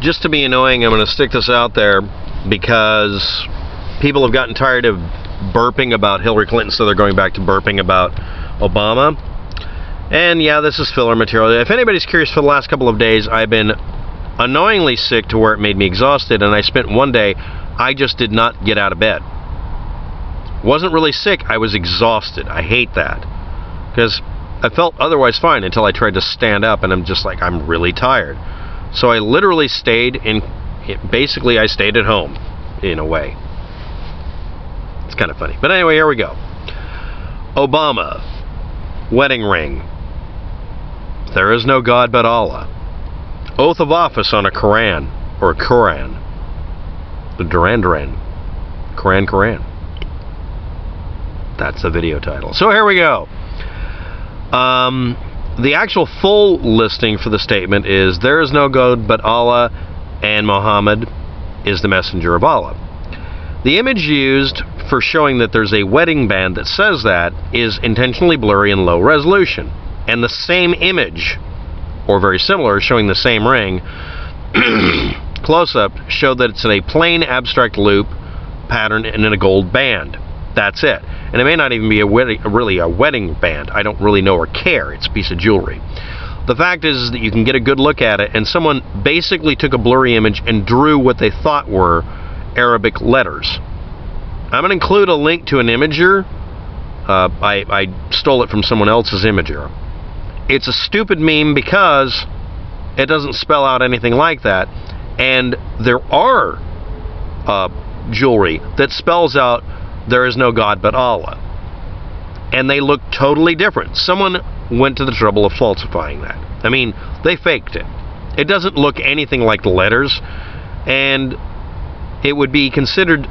just to be annoying, I'm going to stick this out there because people have gotten tired of burping about Hillary Clinton, so they're going back to burping about Obama. And yeah, this is filler material. If anybody's curious, for the last couple of days, I've been annoyingly sick to where it made me exhausted, and I spent one day, I just did not get out of bed. Wasn't really sick, I was exhausted. I hate that. Because I felt otherwise fine until I tried to stand up, and I'm just like, I'm really tired. So I literally stayed basically I stayed at home, in a way. It's kind of funny. But anyway, here we go. Obama, wedding ring. There is no God but Allah. Oath of office on a Koran, or a Quran. The Duran Duran. Koran Quran. That's the video title. So here we go. The actual full listing for the statement is, there is no God but Allah, and Muhammad is the messenger of Allah. The image used for showing that there's a wedding band that says that is intentionally blurry and low resolution. And the same image, or very similar, showing the same ring, close-up, showed that it's in a plain abstract loop pattern and in a gold band. That's it. And it may not even be really a wedding band. I don't really know or care. It's a piece of jewelry. The fact is that you can get a good look at it, and someone basically took a blurry image and drew what they thought were Arabic letters. I'm going to include a link to an imager. I stole it from someone else's imager. It's a stupid meme because it doesn't spell out anything like that. And there are jewelry that spells out, there is no God but Allah. And they look totally different. Someone went to the trouble of falsifying that. I mean, they faked it. It doesn't look anything like the letters, and it would be considered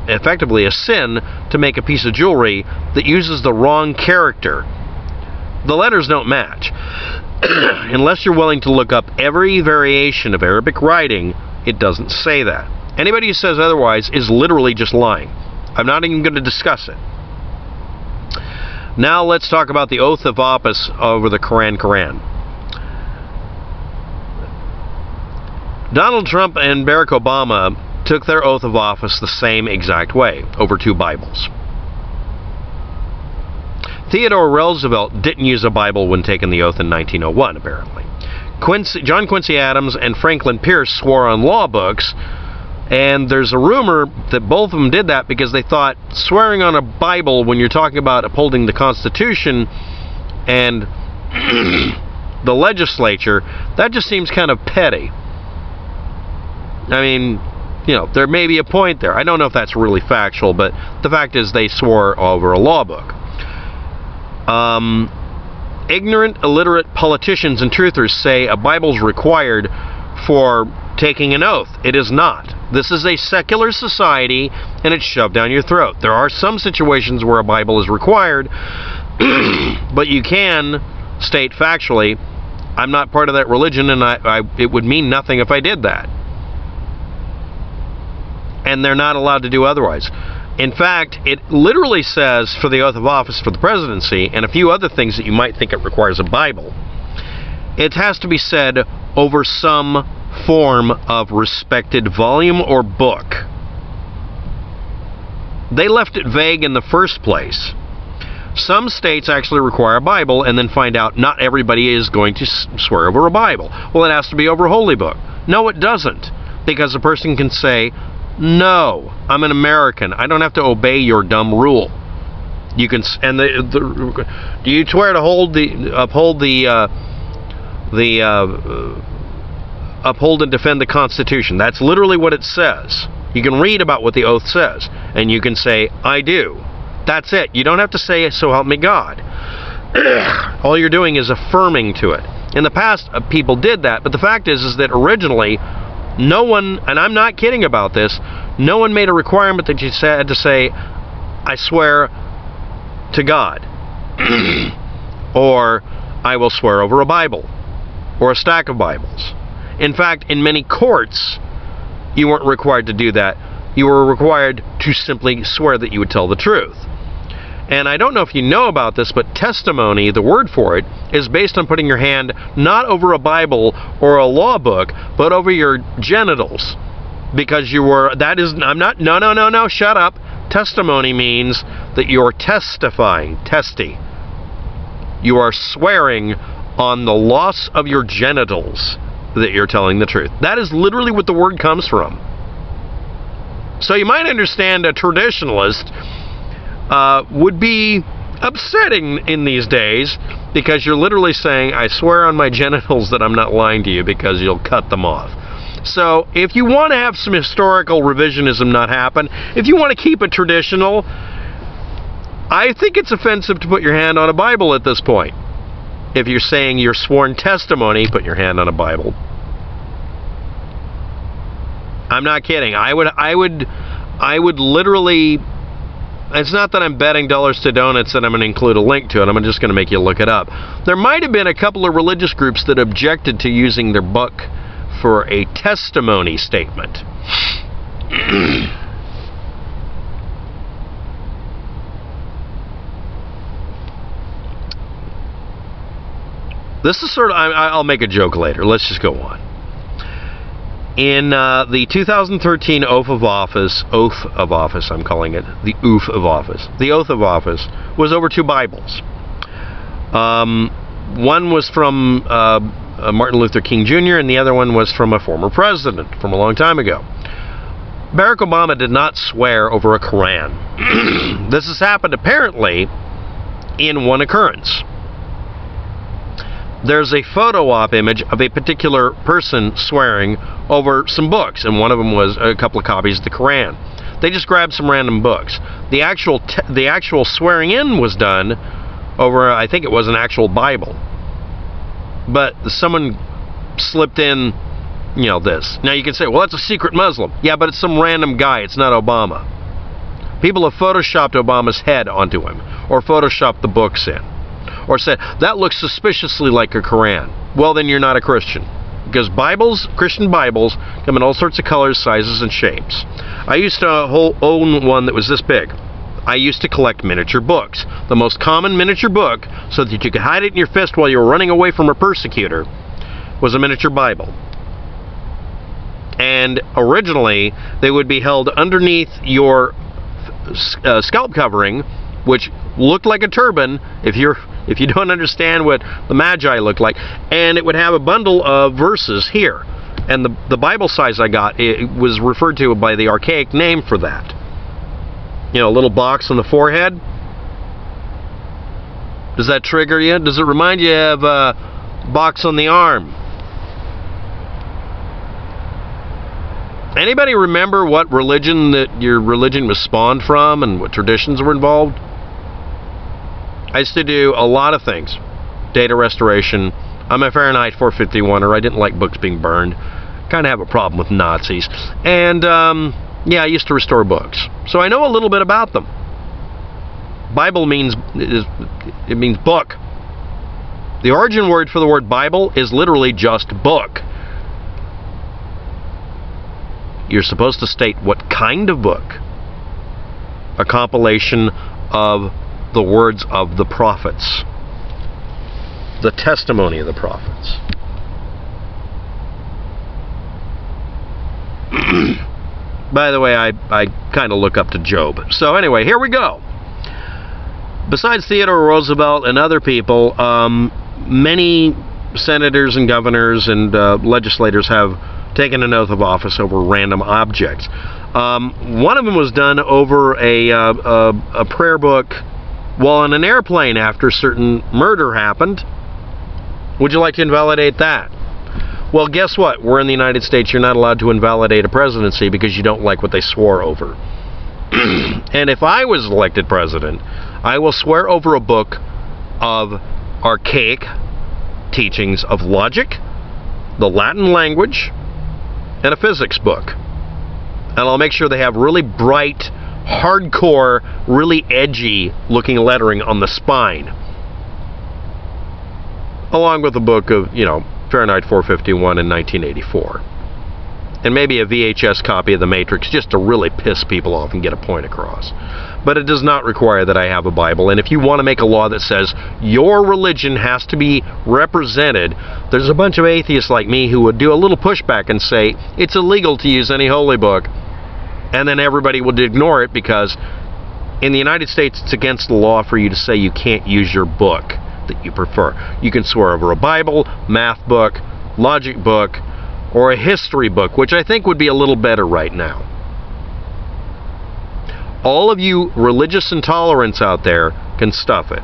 effectively a sin to make a piece of jewelry that uses the wrong character. The letters don't match. Unless you're willing to look up every variation of Arabic writing, it doesn't say that. Anybody who says otherwise is literally just lying. I'm not even going to discuss it. Now let's talk about the oath of office over the Koran Quran. Donald Trump and Barack Obama took their oath of office the same exact way, over 2 Bibles. Theodore Roosevelt didn't use a Bible when taking the oath in 1901, apparently. John Quincy Adams and Franklin Pierce swore on law books, and there's a rumor that both of them did that because they thought swearing on a Bible when you're talking about upholding the Constitution and the legislature, that just seems kind of petty. I mean, you know, there may be a point there. I don't know if that's really factual, but the fact is they swore over a law book. Ignorant, illiterate politicians and truthers say a Bible's required for taking an oath. It is not. This is a secular society, and it's shoved down your throat. There are some situations where a Bible is required, but you can state factually, I'm not part of that religion, and it would mean nothing if I did that. And they're not allowed to do otherwise. In fact, it literally says for the oath of office for the presidency and a few other things that you might think it requires a Bible, it has to be said over some form of respected volume or book. They left it vague in the first place. Some states actually require a Bible and then find out not everybody is going to swear over a Bible. Well, it has to be over a holy book. No, it doesn't, because a person can say, no, I'm an American. I don't have to obey your dumb rule. You can, and do you swear to uphold and defend the Constitution? That's literally what it says. You can read about what the oath says, and you can say, I do. That's it. You don't have to say, so help me God. All you're doing is affirming to it. In the past, people did that, but the fact is that originally, no one, and I'm not kidding about this, no one made a requirement that you had to say, I swear to God, or I will swear over a Bible, or a stack of Bibles. In fact, in many courts, you weren't required to do that. You were required to simply swear that you would tell the truth. And I don't know if you know about this, but testimony, the word for it, is based on putting your hand not over a Bible or a law book, but over your genitals. Because you were, that is, I'm not, no, shut up. Testimony means that you're testifying, testy. You are swearing on the loss of your genitals that you're telling the truth. That is literally what the word comes from. So you might understand a traditionalist would be upsetting in these days, because you're literally saying, I swear on my genitals that I'm not lying to you, because you'll cut them off. So if you want to have some historical revisionism not happen, if you want to keep it traditional, I think it's offensive to put your hand on a Bible at this point. If you're saying your sworn testimony, put your hand on a Bible. I'm not kidding. I would literally, it's not that I'm betting dollars to donuts that I'm going to include a link to it. I'm just going to make you look it up. There might have been a couple of religious groups that objected to using their book for a testimony statement. This is sort of, I'll make a joke later. Let's just go on. In the 2013 oath of office, I'm calling it, the oath of office. The oath of office was over 2 Bibles. One was from Martin Luther King Jr., and the other one was from a former president from a long time ago. Barack Obama did not swear over a Koran. This has happened apparently in one occurrence. There's a photo op image of a particular person swearing over some books, and one of them was a couple of copies of the Koran. They just grabbed some random books. The actual swearing in was done over, I think it was an actual Bible. But someone slipped in, this. Now you can say, well, that's a secret Muslim. Yeah, but it's some random guy. It's not Obama. People have photoshopped Obama's head onto him, or photoshopped the books in, or said, that looks suspiciously like a Koran. Well, then you're not a Christian. Because Christian Bibles, come in all sorts of colors, sizes, and shapes. I used to own one that was this big. I used to collect miniature books. The most common miniature book, so that you could hide it in your fist while you were running away from a persecutor, was a miniature Bible. And originally, they would be held underneath your scalp covering, which looked like a turban, if you don't understand what the Magi looked like, and it would have a bundle of verses here. And the Bible size I got, it was referred to by the archaic name for that. A little box on the forehead. Does that trigger you? Does it remind you of a box on the arm? Anybody remember what religion that your religion was spawned from and what traditions were involved? I used to do a lot of things. Data restoration. I'm a Fahrenheit 451er. I didn't like books being burned. Kind of have a problem with Nazis. And, yeah, I used to restore books. So I know a little bit about them. Bible means book. The origin word for the word Bible is literally just book. You're supposed to state what kind of book. A compilation of the words of the prophets. The testimony of the prophets. By the way, I kind of look up to Job. So anyway, here we go. Besides Theodore Roosevelt and other people, many senators and governors and legislators have taken an oath of office over random objects. One of them was done over a prayer book while on an airplane after certain murder happened. Would you like to invalidate that? Well, guess what? We're in the United States. You're not allowed to invalidate a presidency because you don't like what they swore over. And if I was elected president, I will swear over a book of archaic teachings of logic, the Latin language, and a physics book. And I'll make sure they have really bright, hardcore, really edgy looking lettering on the spine. Along with a book of, Fahrenheit 451 and 1984. and maybe a VHS copy of The Matrix just to really piss people off and get a point across. But it does not require that I have a Bible. And if you want to make a law that says your religion has to be represented, there's a bunch of atheists like me who would do a little pushback and say it's illegal to use any holy book, and then everybody would ignore it because in the United States it's against the law for you to say you can't use your book that you prefer. You can swear over a Bible, math book, logic book, or a history book, which I think would be a little better right now. All of you religious intolerants out there can stuff it.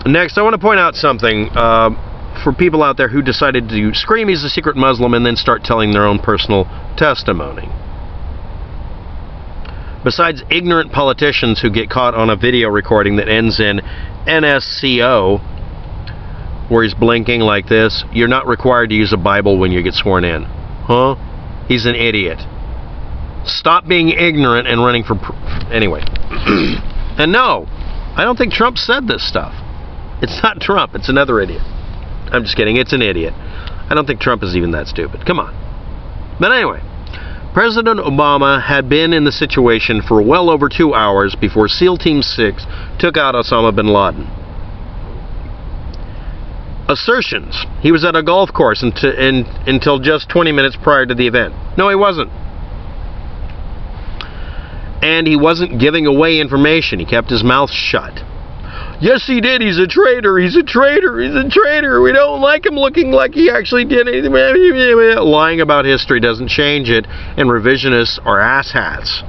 Next, I want to point out something for people out there who decided to scream he's a secret Muslim and then start telling their own personal testimony. Besides ignorant politicians who get caught on a video recording that ends in NSCO, where he's blinking like this, you're not required to use a Bible when you get sworn in. Huh? He's an idiot. Stop being ignorant and running for... Anyway. And no, I don't think Trump said this stuff. It's not Trump. It's another idiot. I'm just kidding. It's an idiot. I don't think Trump is even that stupid. Come on. But anyway, President Obama had been in the situation for well over 2 hours before SEAL Team 6 took out Osama bin Laden. Assertions. He was at a golf course until just 20 minutes prior to the event. No, he wasn't. And he wasn't giving away information. He kept his mouth shut. Yes, he did. He's a traitor. He's a traitor. He's a traitor. We don't like him looking like he actually did anything. Lying about history doesn't change it, and revisionists are asshats.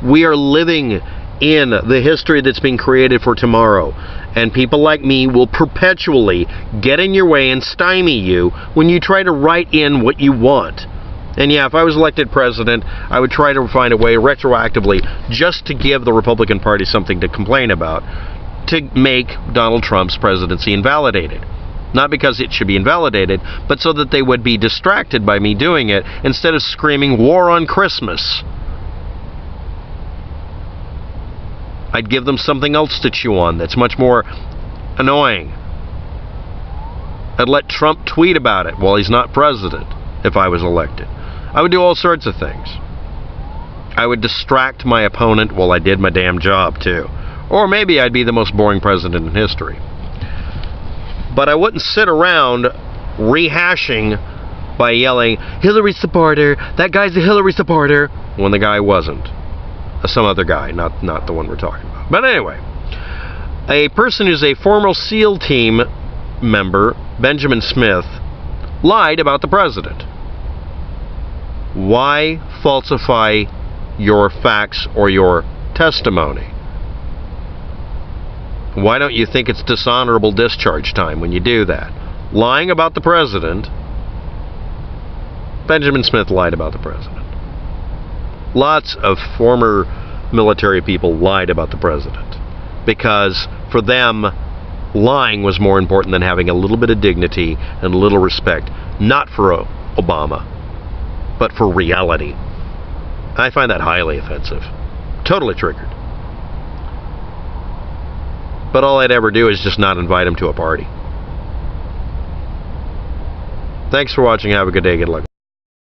We are living in the history that's being created for tomorrow, and people like me will perpetually get in your way and stymie you when you try to write in what you want. And yeah, if I was elected president, I would try to find a way retroactively just to give the Republican Party something to complain about, to make Donald Trump's presidency invalidated. Not because it should be invalidated, but so that they would be distracted by me doing it instead of screaming war on Christmas. I'd give them something else to chew on that's much more annoying. I'd let Trump tweet about it while he's not president if I was elected. I would do all sorts of things. I would distract my opponent while I did my damn job, too. Or maybe I'd be the most boring president in history. But I wouldn't sit around rehashing by yelling, Hillary supporter, that guy's a Hillary supporter, when the guy wasn't. Some other guy, not the one we're talking about. But anyway, a person who's a former SEAL team member, Benjamin Smith, lied about the president. Why falsify your facts or your testimony? Why don't you think it's dishonorable discharge time when you do that? Lying about the president. Benjamin Smith lied about the president. Lots of former military people lied about the president because for them lying was more important than having a little bit of dignity and a little respect, not for Obama, but for reality. I find that highly offensive. Totally triggered. But all I'd ever do is just not invite him to a party. Thanks for watching. Have a good day. Good luck.